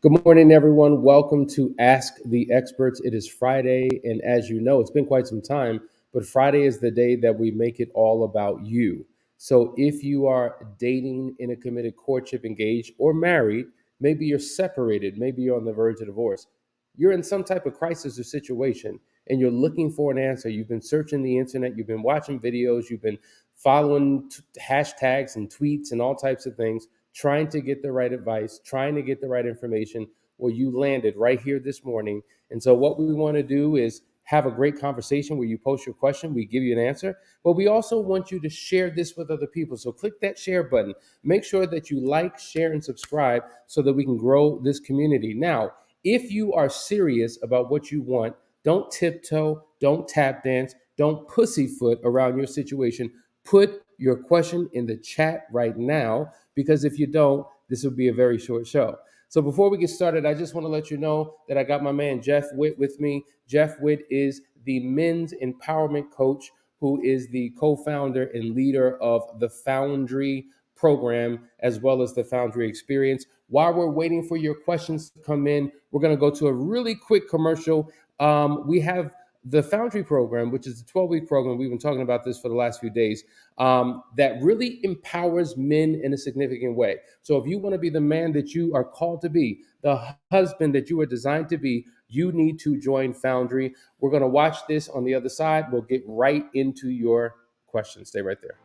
Good morning, everyone. Welcome to Ask the Experts. It is Friday, and as you know, it's been quite some time, but Friday is the day that we make it all about you. So if you are dating, in a committed courtship, engaged, or married, maybe you're separated, maybe you're on the verge of divorce, you're in some type of crisis or situation, and you're looking for an answer. You've been searching the internet, you've been watching videos, you've been following hashtags and tweets and all types of things trying to get the right advice, trying to get the right information. Well, you landed right here this morning. And so, what we want to do is have a great conversation where you post your question, we give you an answer, but we also want you to share this with other people. So, click that share button. Make sure that you like, share, and subscribe so that we can grow this community. Now, if you are serious about what you want, don't tiptoe, don't tap dance, don't pussyfoot around your situation. Put your question in the chat right now, because if you don't, this will be a very short show. So before we get started, I just want to let you know that I got my man Jeff Witt with me. Jeff Witt is the men's empowerment coach who is the co-founder and leader of the Foundry program as well as the Foundry experience. While we're waiting for your questions to come in, we're going to go to a really quick commercial. We have the Foundry program, which is a 12-week program. We've been talking about this for the last few days, that really empowers men in a significant way. So if you want to be the man that you are called to be, the husband that you are designed to be, you need to join Foundry. We're going to watch this on the other side. We'll get right into your questions. Stay right there.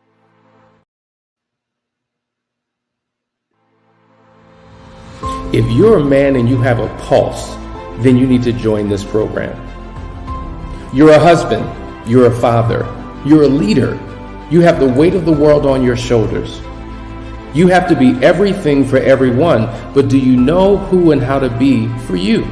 If you're a man and you have a pulse, then you need to join this program. You're a husband, you're a father, you're a leader. You have the weight of the world on your shoulders. You have to be everything for everyone, but do you know who and how to be for you?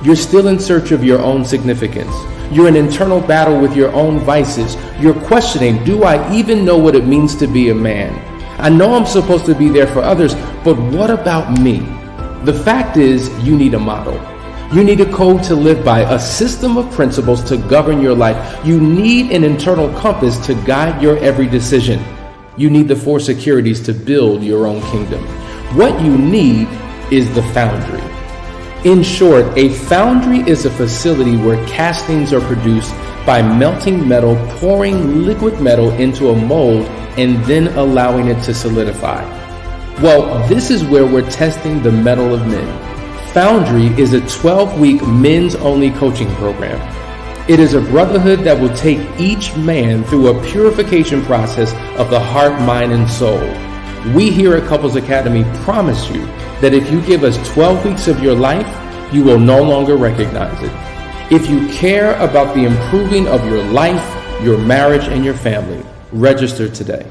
You're still in search of your own significance. You're in internal battle with your own vices. You're questioning, do I even know what it means to be a man? I know I'm supposed to be there for others, but what about me? The fact is, you need a model. You need a code to live by, a system of principles to govern your life. You need an internal compass to guide your every decision. You need the 4 securities to build your own kingdom. What you need is the Foundry. In short, a foundry is a facility where castings are produced by melting metal, pouring liquid metal into a mold, and then allowing it to solidify. Well, this is where we're testing the metal of men. Foundry is a 12-week men's-only coaching program. It is a brotherhood that will take each man through a purification process of the heart, mind, and soul. We here at Couples Academy promise you that if you give us 12 weeks of your life, you will no longer recognize it. If you care about the improving of your life, your marriage, and your family, register today.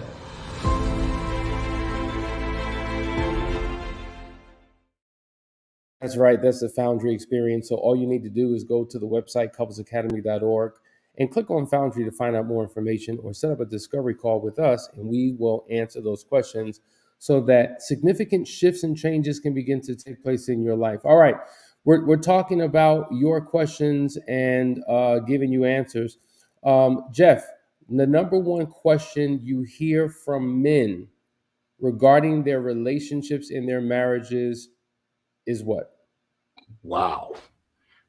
That's right. That's the Foundry experience. So all you need to do is go to the website, couplesacademy.org, and click on Foundry to find out more information or set up a discovery call with us, and we will answer those questions so that significant shifts and changes can begin to take place in your life. All right. We're talking about your questions and giving you answers. Jeff, the number one question you hear from men regarding their relationships in their marriages is what? Wow.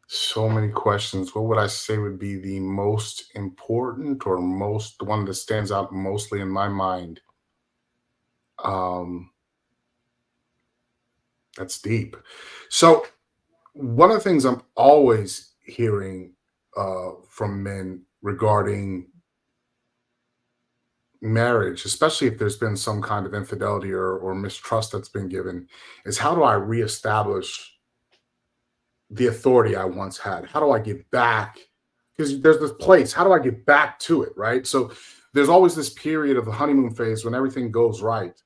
So many questions. What would I say would be the most important or the one that stands out mostly in my mind? That's deep. So one of the things I'm always hearing from men regarding marriage, especially if there's been some kind of infidelity or mistrust that's been given, is how do I reestablish the authority I once had? How do I get back? Because there's this place. How do I get back to it, right? So there's always this period of the honeymoon phase when everything goes right.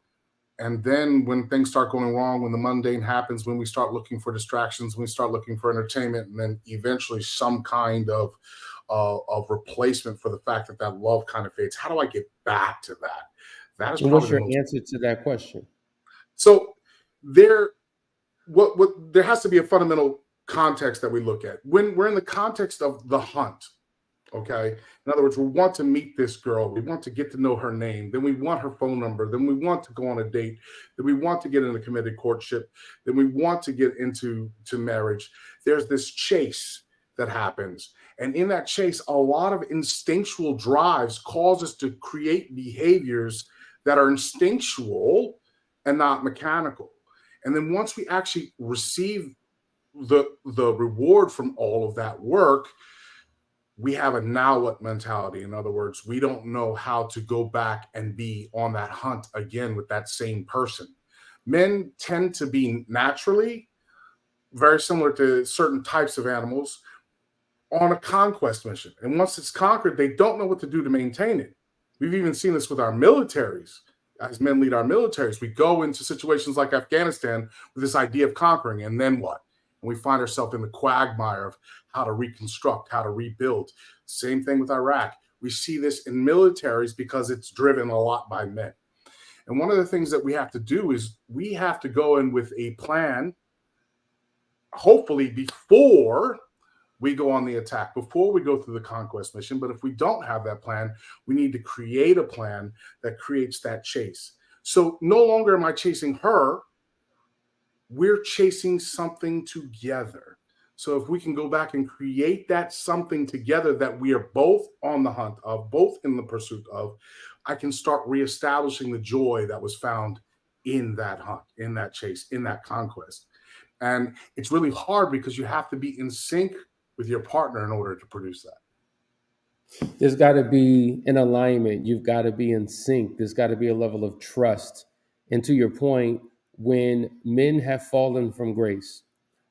And then when things start going wrong, when the mundane happens, when we start looking for distractions, when we start looking for entertainment, and then eventually some kind of replacement for the fact that that love kind of fades. How do I get back to that? That is And probably what's your answer to that question? So there has to be a fundamental context that we look at when we're in the context of the hunt. Okay. In other words, we want to meet this girl. We want to get to know her name. Then we want her phone number. Then we want to go on a date. Then we want to get into committed courtship. Then we want to get into marriage. There's this chase that happens. And in that chase, a lot of instinctual drives cause us to create behaviors that are instinctual and not mechanical. And then once we actually receive the reward from all of that work, we have a now what mentality. In other words, we don't know how to go back and be on that hunt again with that same person. Men tend to be naturally very similar to certain types of animals on a conquest mission. And once it's conquered, they don't know what to do to maintain it. We've even seen this with our militaries. As men lead our militaries, we go into situations like Afghanistan with this idea of conquering, and then what? And we find ourselves in the quagmire of how to reconstruct, how to rebuild. Same thing with Iraq. We see this in militaries because it's driven a lot by men. And one of the things that we have to do is we have to go in with a plan, hopefully before we go on the attack, before we go through the conquest mission. But if we don't have that plan, we need to create a plan that creates that chase. So no longer am I chasing her, we're chasing something together. So if we can go back and create that something together that we are both on the hunt of, both in the pursuit of, I can start reestablishing the joy that was found in that hunt, in that chase, in that conquest. And it's really hard because you have to be in sync with your partner in order to produce that. There's got to be an alignment. You've got to be in sync. There's got to be a level of trust. And to your point, when men have fallen from grace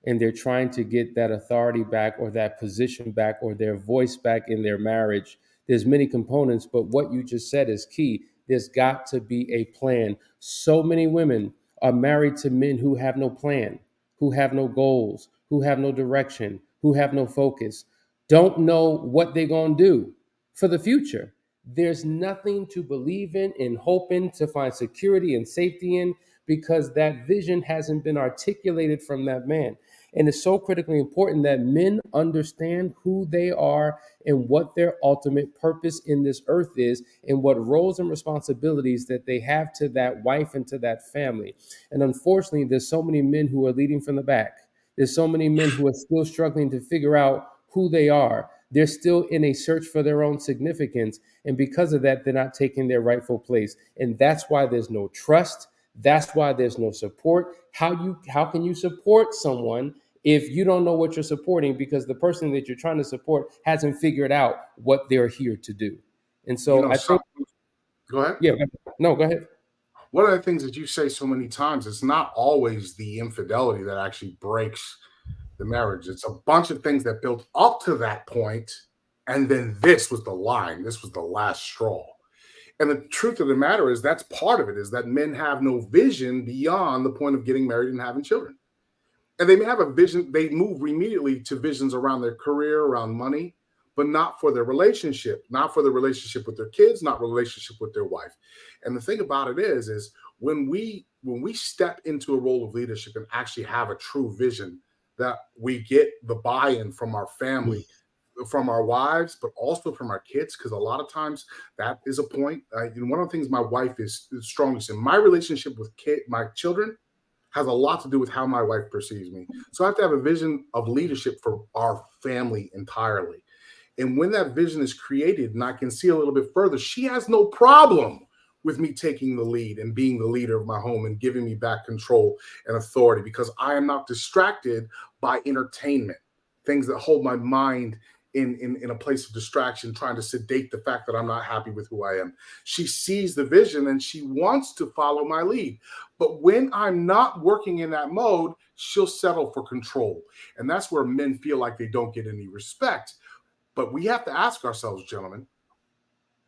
and they're trying to get that authority back or that position back or their voice back in their marriage, there's many components, but what you just said is key. There's got to be a plan. So many women are married to men who have no plan, who have no goals, who have no direction, who have no focus, don't know what they're going to do for the future. There's nothing to believe in and hope in, to find security and safety in, because that vision hasn't been articulated from that man. And it's so critically important that men understand who they are and what their ultimate purpose in this earth is and what roles and responsibilities that they have to that wife and to that family. And unfortunately, there's so many men who are leading from the back. There's so many men who are still struggling to figure out who they are. They're still in a search for their own significance. And because of that, they're not taking their rightful place. And that's why there's no trust. That's why there's no support. How can you support someone if you don't know what you're supporting, because the person that you're trying to support hasn't figured out what they're here to do? And so I think, go ahead. Yeah, no, go ahead. One of the things that you say so many times, it's not always the infidelity that actually breaks the marriage. It's a bunch of things that built up to that point, and then this was the line. This was the last straw. And the truth of the matter is that's part of it, is that men have no vision beyond the point of getting married and having children. And they may have a vision, they move immediately to visions around their career, around money, but not for their relationship, not for the relationship with their kids, not relationship with their wife. And the thing about it is when we step into a role of leadership and actually have a true vision, that we get the buy-in from our family, from our wives, but also from our kids, because a lot of times that is a point. One of the things my wife is strongest in, my relationship with my children has a lot to do with how my wife perceives me. So I have to have a vision of leadership for our family entirely. And when that vision is created and I can see a little bit further, she has no problem with me taking the lead and being the leader of my home and giving me back control and authority, because I am not distracted by entertainment, things that hold my mind in a place of distraction, trying to sedate the fact that I'm not happy with who I am. She sees the vision and she wants to follow my lead. But when I'm not working in that mode, she'll settle for control. And that's where men feel like they don't get any respect. But we have to ask ourselves, gentlemen,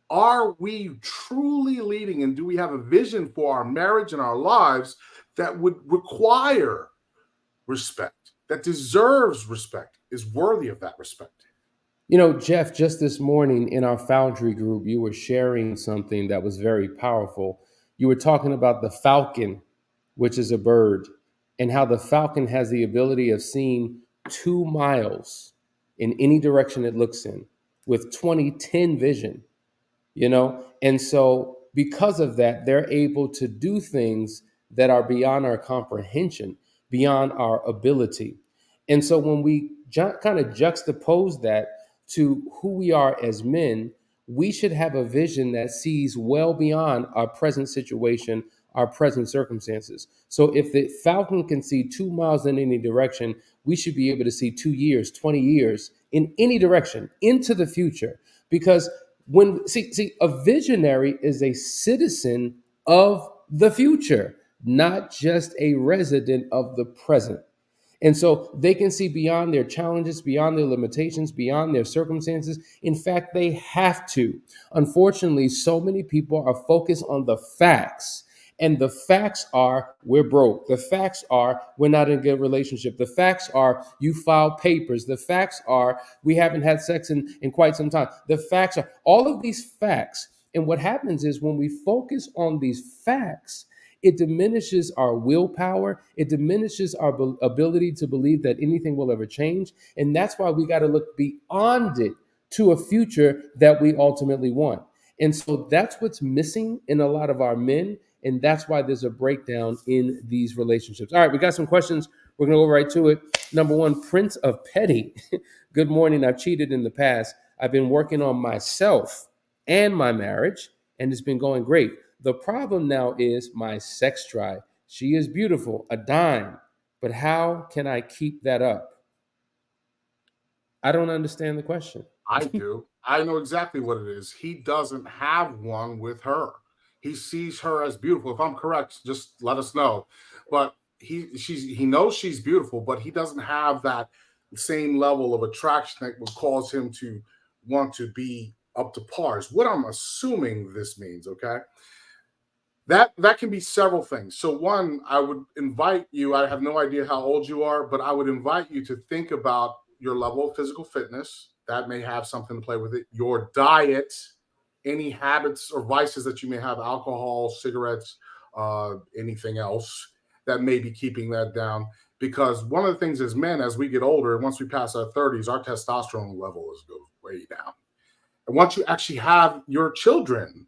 are we truly leading, and do we have a vision for our marriage and our lives that would require respect, that deserves respect, is worthy of that respect? You know, Jeff, just this morning in our Foundry group, you were sharing something that was very powerful. You were talking about the falcon, which is a bird, and how the falcon has the ability of seeing 2 miles in any direction it looks in. with 2010 vision, you know? And so because of that, they're able to do things that are beyond our comprehension, beyond our ability. And so when we kind of juxtapose that to who we are as men, we should have a vision that sees well beyond our present situation, our present circumstances. So if the Falcon can see 2 miles in any direction, we should be able to see 2 years, 20 years in any direction into the future. Because when see a visionary is a citizen of the future, not just a resident of the present. And so they can see beyond their challenges, beyond their limitations, beyond their circumstances. In fact, they have to. Unfortunately, so many people are focused on the facts. And the facts are we're broke. The facts are we're not in a good relationship. The facts are you filed papers. The facts are we haven't had sex in quite some time. The facts are all of these facts. And what happens is when we focus on these facts, it diminishes our willpower. It diminishes our ability to believe that anything will ever change. And that's why we got to look beyond it to a future that we ultimately want. And so that's what's missing in a lot of our men. And that's why there's a breakdown in these relationships. All right, we got some questions. We're going to go right to it. Number one, Prince of Petty. Good morning. I've cheated in the past. I've been working on myself and my marriage, and it's been going great. The problem now is my sex drive. She is beautiful, a dime, but how can I keep that up? I don't understand the question. I do. I know exactly what it is. He doesn't have one with her. He sees her as beautiful. If I'm correct, just let us know. But he knows she's beautiful, but he doesn't have that same level of attraction that would cause him to want to be up to par. Is what I'm assuming this means, okay? That can be several things. So one, I would invite you, I have no idea how old you are, but I would invite you to think about your level of physical fitness. That may have something to play with it. Your diet, any habits or vices that you may have, alcohol, cigarettes, anything else that may be keeping that down. Because one of the things as men, as we get older, once we pass our 30s, our testosterone level goes way down. And once you actually have your children,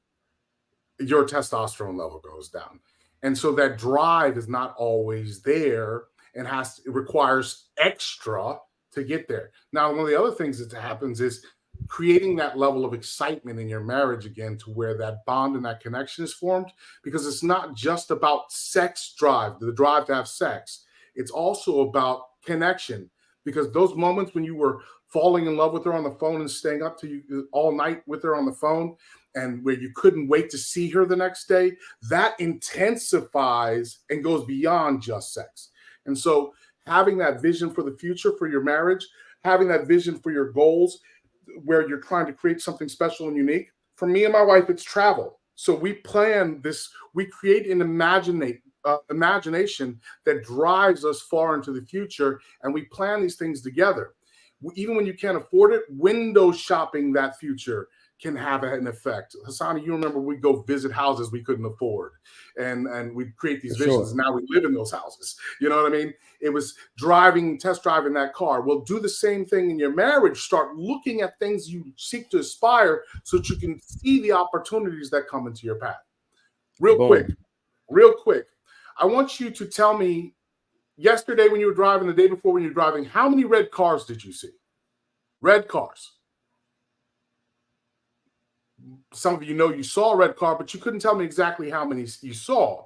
your testosterone level goes down. And so that drive is not always there and it requires extra to get there. Now, one of the other things that happens is creating that level of excitement in your marriage again to where that bond and that connection is formed, because it's not just about sex drive, the drive to have sex. It's also about connection, because those moments when you were falling in love with her on the phone and staying up to you all night with her on the phone, and where you couldn't wait to see her the next day, that intensifies and goes beyond just sex. And so having that vision for the future for your marriage, having that vision for your goals, where you're trying to create something special and unique. For me and my wife, it's travel. So we plan this, we create an imagination that drives us far into the future, and we plan these things together. Even when you can't afford it, window shopping that future can have an effect. Hassani, you remember we go visit houses we couldn't afford, and we create these visions. Sure. Now we live in those houses. You know what I mean? It was test driving that car. Well, do the same thing in your marriage. Start looking at things you seek to aspire so that you can see the opportunities that come into your path. Real quick. I want you to tell me, yesterday when you were driving, the day before when you were driving, how many red cars did you see? Red cars. Some of you know you saw a red car, but you couldn't tell me exactly how many you saw.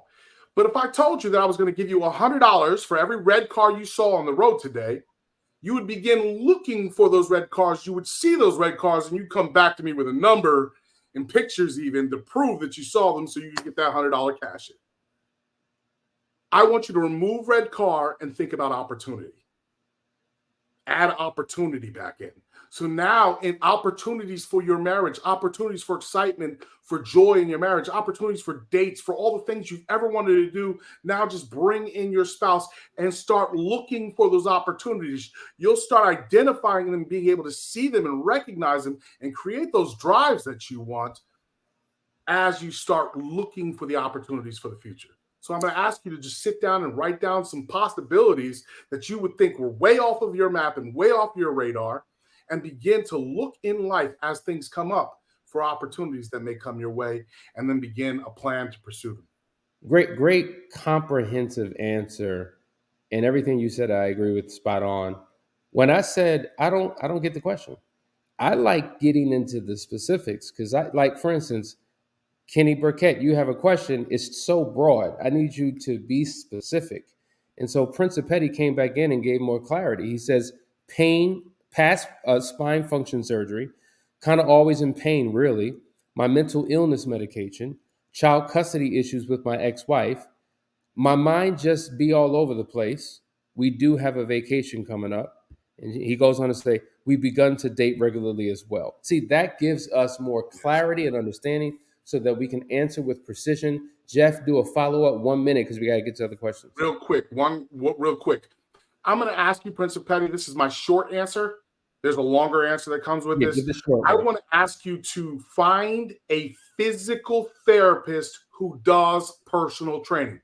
But if I told you that I was going to give you $100 for every red car you saw on the road today, you would begin looking for those red cars. You would see those red cars, and you'd come back to me with a number and pictures even to prove that you saw them so you could get that $100 cash in. I want you to remove red car and think about opportunity. Add opportunity back in. So now in opportunities for your marriage, opportunities for excitement, for joy in your marriage, opportunities for dates, for all the things you've ever wanted to do, now just bring in your spouse and start looking for those opportunities. You'll start identifying them, being able to see them and recognize them and create those drives that you want as you start looking for the opportunities for the future. So I'm going to ask you to just sit down and write down some possibilities that you would think were way off of your map and way off your radar. and begin to look in life as things come up for opportunities that may come your way, and then begin a plan to pursue them. Great comprehensive answer. And everything you said, I agree with spot on. When I said I don't get the question. I like getting into the specifics because I like, for instance, Kenny Burkett, you have a question. It's so broad. I need you to be specific. And so Prince Petty came back in and gave more clarity. He says, pain, past spine function surgery, kind of always in pain, really. My mental illness medication, child custody issues with my ex wife, my mind just be all over the place. We do have a vacation coming up. And he goes on to say, we've begun to date regularly as well. See, that gives us more Yes. clarity and understanding so that we can answer with precision. Jeff, do a follow up 1 minute because we got to get to other questions. Real quick. I'm going to ask you, Prince Petty. This is my short answer. There's a longer answer that comes with Yeah, this. give the short I one. want to ask you to find a physical therapist who does personal training.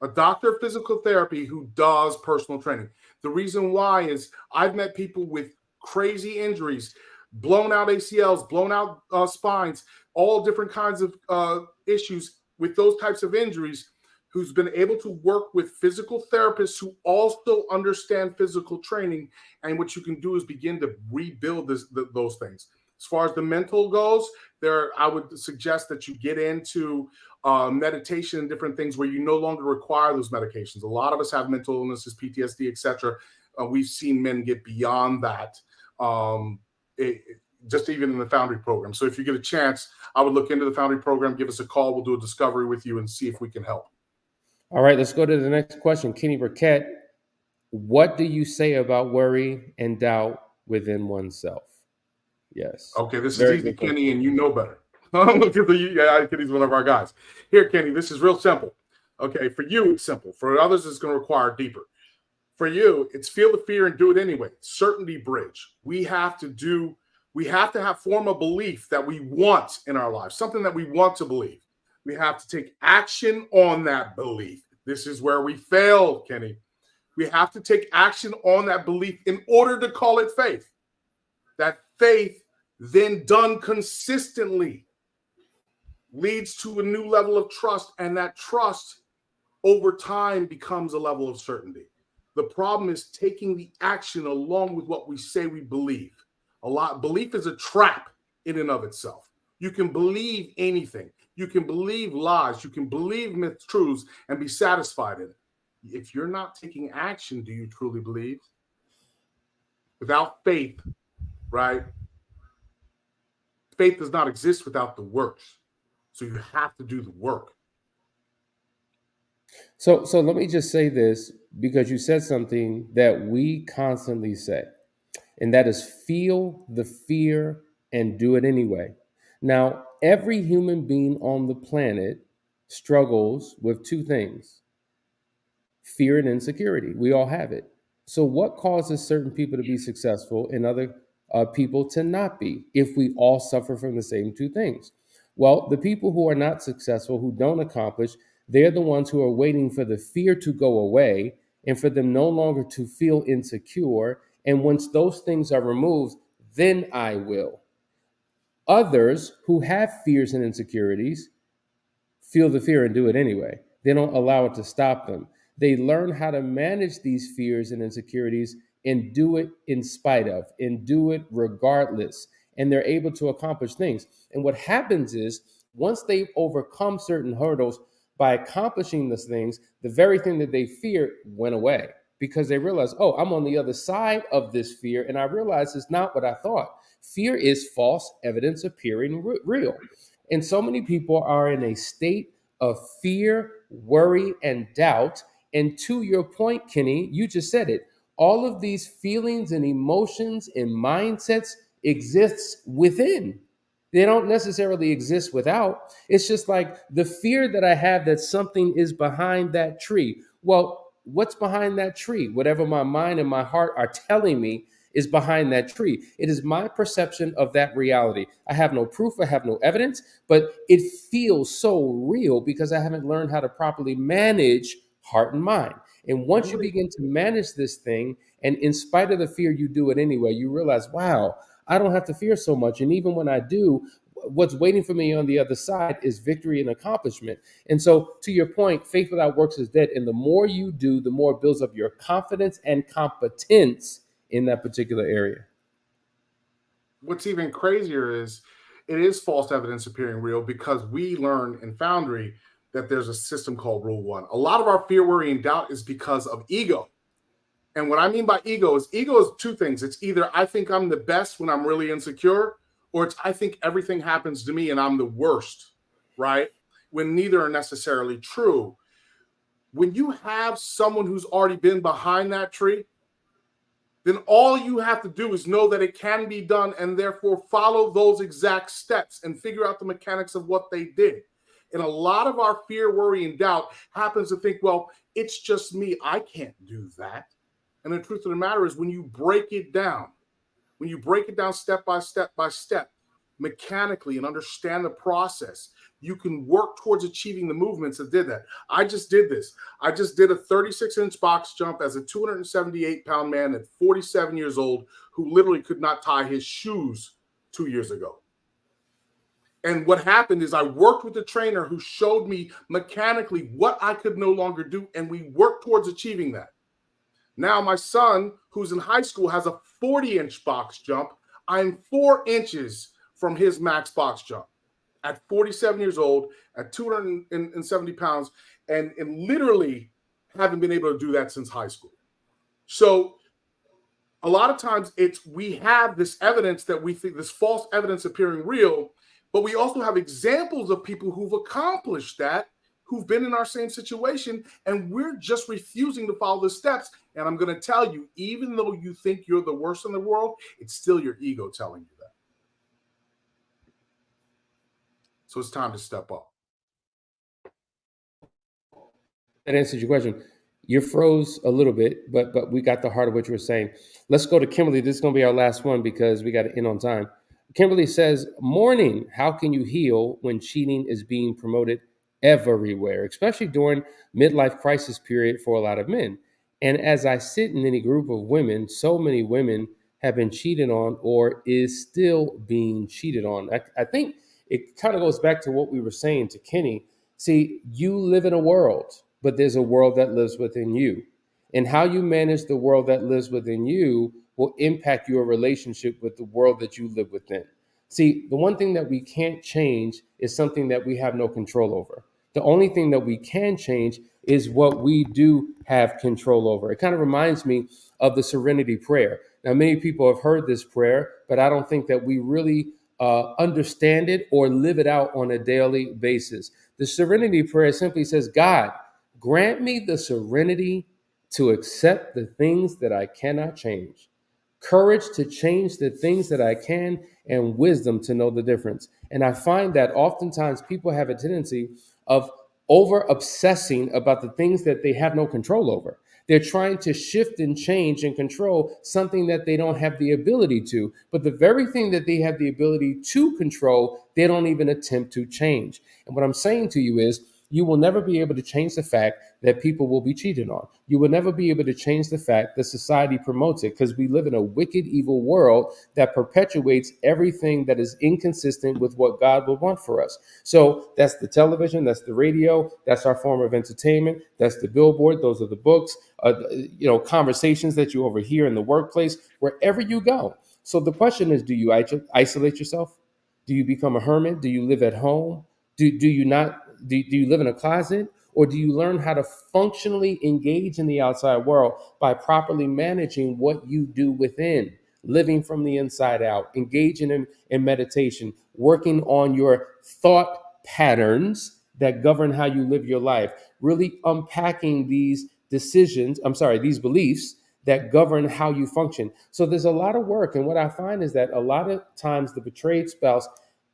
A doctor of physical therapy who does personal training. The reason why is I've met people with crazy injuries, blown out ACLs, blown out spines, all different kinds of issues with those types of injuries, who's been able to work with physical therapists who also understand physical training. And what you can do is begin to rebuild those things. As far as the mental goes, I would suggest that you get into meditation and different things where you no longer require those medications. A lot of us have mental illnesses, PTSD, etc. We've seen men get beyond that, just even in the Foundry program. So if you get a chance, I would look into the Foundry program, give us a call. We'll do a discovery with you and see if we can help. All right, let's go to the next question. Kenny Burkett, what do you say about worry and doubt within oneself? Yes. Okay, this is Very easy, good question. Kenny, and you know better. Kenny's one of our guys. Here, Kenny, this is real simple. Okay, for you, it's simple. For others, it's going to require deeper. For you, it's feel the fear and do it anyway. Certainty bridge. We have to have form a belief that we want in our lives, something that we want to believe. We have to take action on that belief. This is where we fail, Kenny. We have to take action on that belief in order to call it faith. That faith, then done consistently, leads to a new level of trust, and that trust over time becomes a level of certainty. The problem is taking the action along with what we say we believe. Belief is a trap in and of itself. You can believe anything. You can believe lies. You can believe myth truths and be satisfied in it. If you're not taking action, do you truly believe? Without faith, right? Faith does not exist without the works. So you have to do the work. So let me just say this because you said something that we constantly say, and that is feel the fear and do it anyway. Now, every human being on the planet struggles with two things: fear and insecurity. We all have it. So, what causes certain people to be successful and other people to not be if we all suffer from the same two things? Well, the people who are not successful, who don't accomplish, they're the ones who are waiting for the fear to go away and for them no longer to feel insecure. And once those things are removed, then I will. Others who have fears and insecurities feel the fear and do it anyway. They don't allow it to stop them. They learn how to manage these fears and insecurities and do it in spite of, and do it regardless. And they're able to accomplish things. And what happens is, once they've overcome certain hurdles by accomplishing those things, the very thing that they fear went away because they realize, oh, I'm on the other side of this fear. And I realize it's not what I thought. Fear is false evidence appearing real. And so many people are in a state of fear, worry, and doubt. And to your point, Kenny, you just said it. All of these feelings and emotions and mindsets exists within. They don't necessarily exist without. It's just like the fear that I have that something is behind that tree. Well, what's behind that tree? Whatever my mind and my heart are telling me is behind that tree. It is my perception of that reality. I have no proof, I have no evidence, but it feels so real because I haven't learned how to properly manage heart and mind. And once you begin to manage this thing, and in spite of the fear, you do it anyway, you realize, wow, I don't have to fear so much. And even when I do, what's waiting for me on the other side is victory and accomplishment. And so, to your point, faith without works is dead. And the more you do, the more it builds up your confidence and competence in that particular area. What's even crazier is it is false evidence appearing real because we learn in Foundry that there's a system called Rule One. A lot of our fear, worry, and doubt is because of ego. And what I mean by ego is two things. It's either I think I'm the best when I'm really insecure, or it's I think everything happens to me and I'm the worst, right? When neither are necessarily true. When you have someone who's already been behind that tree, then all you have to do is know that it can be done and therefore follow those exact steps and figure out the mechanics of what they did. And a lot of our fear, worry, and doubt happens to think, well, it's just me. I can't do that. And the truth of the matter is when you break it down step by step by step, mechanically and understand the process, you can work towards achieving the movements that did that. I just did this. I just did a 36-inch box jump as a 278-pound man at 47 years old who literally could not tie his shoes 2 years ago. And what happened is I worked with a trainer who showed me mechanically what I could no longer do, and we worked towards achieving that. Now my son, who's in high school, has a 40-inch box jump. I'm 4 inches from his max box jump at 47 years old, at 270 pounds, and literally haven't been able to do that since high school. So a lot of times we have this evidence that we think, this false evidence appearing real, but we also have examples of people who've accomplished that, who've been in our same situation, and we're just refusing to follow the steps. And I'm going to tell you, even though you think you're the worst in the world, it's still your ego telling you that. So it's time to step up. That answers your question. You froze a little bit, but we got the heart of what you were saying. Let's go to Kimberly. This is going to be our last one because we got to end on time. Kimberly says, morning, how can you heal when cheating is being promoted everywhere, especially during midlife crisis period for a lot of men? And as I sit in any group of women, so many women have been cheated on or is still being cheated on. I think it kind of goes back to what we were saying to Kenny. See, you live in a world, but there's a world that lives within you. And how you manage the world that lives within you will impact your relationship with the world that you live within. See, the one thing that we can't change is something that we have no control over. The only thing that we can change is what we do have control over. It kind of reminds me of the serenity prayer. Now, many people have heard this prayer, but I don't think that we really understand it or live it out on a daily basis. The serenity prayer simply says, God, grant me the serenity to accept the things that I cannot change, courage to change the things that I can, and wisdom to know the difference. And I find that oftentimes people have a tendency of over obsessing about the things that they have no control over. They're trying to shift and change and control something that they don't have the ability to. But the very thing that they have the ability to control, they don't even attempt to change. And what I'm saying to you is, you will never be able to change the fact that people will be cheated on. You will never be able to change the fact that society promotes it, because we live in a wicked, evil world that perpetuates everything that is inconsistent with what God would want for us. So that's the television, that's the radio, that's our form of entertainment, that's the billboard, those are the books, conversations that you overhear in the workplace, wherever you go. So the question is, do you isolate yourself? Do you become a hermit? Do you live at home? Do you not? Do you live in a closet, or do you learn how to functionally engage in the outside world by properly managing what you do within, living from the inside out, engaging in meditation, working on your thought patterns that govern how you live your life, really unpacking these these beliefs that govern how you function. So there's a lot of work. And what I find is that a lot of times the betrayed spouse,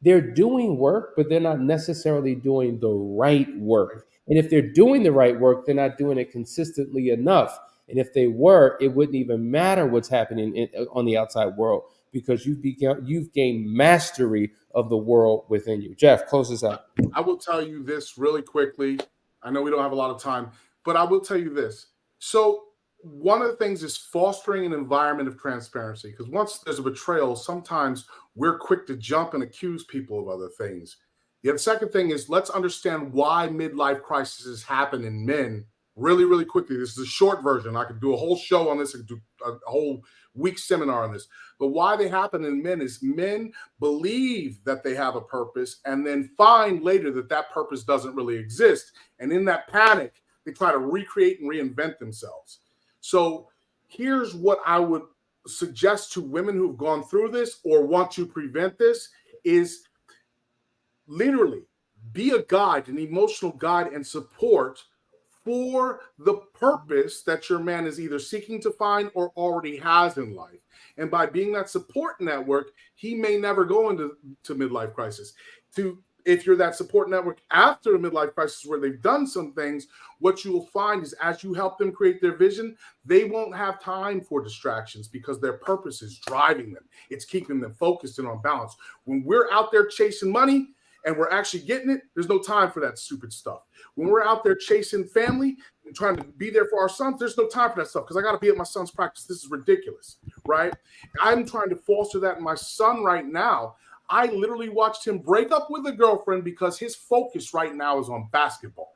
they're doing work, but they're not necessarily doing the right work. And if they're doing the right work, they're not doing it consistently enough. And if they were, it wouldn't even matter what's happening on the outside world, because you've gained mastery of the world within you. Jeff, close this out. I will tell you this really quickly. I know we don't have a lot of time. But I will tell you this. So one of the things is fostering an environment of transparency, because once there's a betrayal, sometimes we're quick to jump and accuse people of other things. The second thing is, let's understand why midlife crises happen in men really, really quickly. This is a short version. I could do a whole show on this. I could do a whole week seminar on this. But why they happen in men is men believe that they have a purpose and then find later that that purpose doesn't really exist. And in that panic, they try to recreate and reinvent themselves. So here's what I would suggest to women who've gone through this or want to prevent this is literally be a guide, an emotional guide and support for the purpose that your man is either seeking to find or already has in life. And by being that support network, he may never go into midlife crisis. If you're that support network after a midlife crisis where they've done some things, what you will find is as you help them create their vision, they won't have time for distractions because their purpose is driving them. It's keeping them focused and on balance. When we're out there chasing money and we're actually getting it, there's no time for that stupid stuff. When we're out there chasing family and trying to be there for our sons, there's no time for that stuff because I got to be at my son's practice. This is ridiculous, right? I'm trying to foster that in my son right now. I literally watched him break up with a girlfriend because his focus right now is on basketball.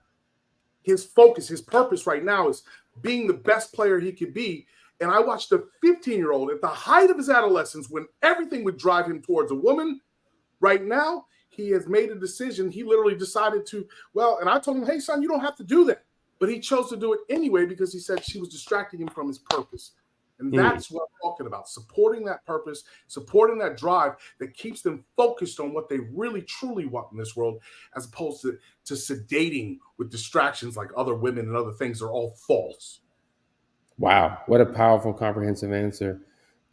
His focus, his purpose right now is being the best player he could be. And I watched a 15-year-old at the height of his adolescence when everything would drive him towards a woman. Right now, he has made a decision. He literally decided to, and I told him, hey, son, you don't have to do that. But he chose to do it anyway because he said she was distracting him from his purpose. And that's what I'm talking about, supporting that purpose, supporting that drive that keeps them focused on what they really, truly want in this world, as opposed to sedating with distractions like other women and other things are all false. Wow, what a powerful, comprehensive answer.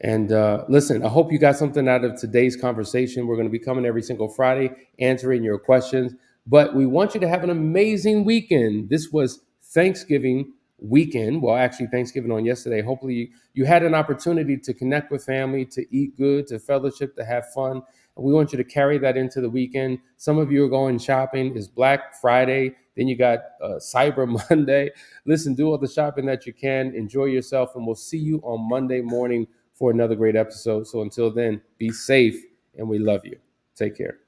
And listen, I hope you got something out of today's conversation. We're going to be coming every single Friday answering your questions, but we want you to have an amazing weekend. This was Thanksgiving weekend. Well, actually Thanksgiving on yesterday. Hopefully you had an opportunity to connect with family, to eat good, to fellowship, to have fun. And we want you to carry that into the weekend. Some of you are going shopping. It's Black Friday. Then you got Cyber Monday. Listen, do all the shopping that you can. Enjoy yourself. And we'll see you on Monday morning for another great episode. So until then, be safe and we love you. Take care.